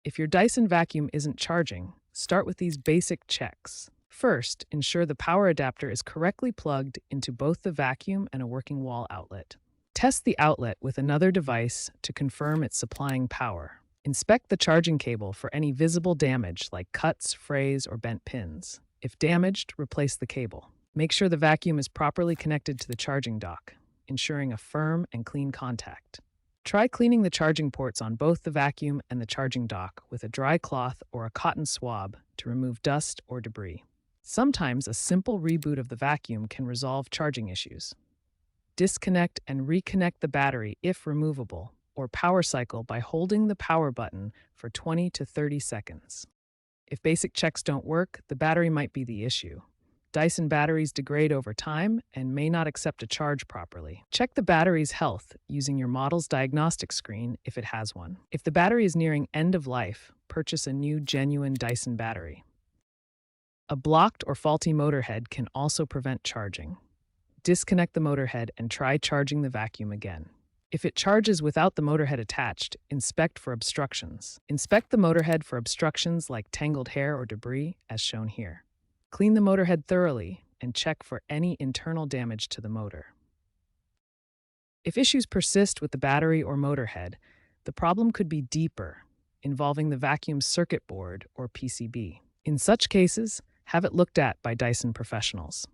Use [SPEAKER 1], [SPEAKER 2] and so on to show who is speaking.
[SPEAKER 1] If your Dyson vacuum isn't charging, start with these basic checks. First, ensure the power adapter is correctly plugged into both the vacuum and a working wall outlet. Test the outlet with another device to confirm it's supplying power. Inspect the charging cable for any visible damage like cuts, frays, or bent pins. If damaged, replace the cable. Make sure the vacuum is properly connected to the charging dock, ensuring a firm and clean contact. Try cleaning the charging ports on both the vacuum and the charging dock with a dry cloth or a cotton swab to remove dust or debris. Sometimes a simple reboot of the vacuum can resolve charging issues. Disconnect and reconnect the battery if removable, or power cycle by holding the power button for 20 to 30 seconds. If basic checks don't work, the battery might be the issue. Dyson batteries degrade over time and may not accept a charge properly. Check the battery's health using your model's diagnostic screen if it has one. If the battery is nearing end of life, purchase a new genuine Dyson battery. A blocked or faulty motor head can also prevent charging. Disconnect the motor head and try charging the vacuum again. If it charges without the motor head attached, inspect for obstructions. Inspect the motor head for obstructions like tangled hair or debris, as shown here. Clean the motor head thoroughly and check for any internal damage to the motor. If issues persist with the battery or motor head, the problem could be deeper, involving the vacuum circuit board or PCB. In such cases, have it looked at by Dyson professionals.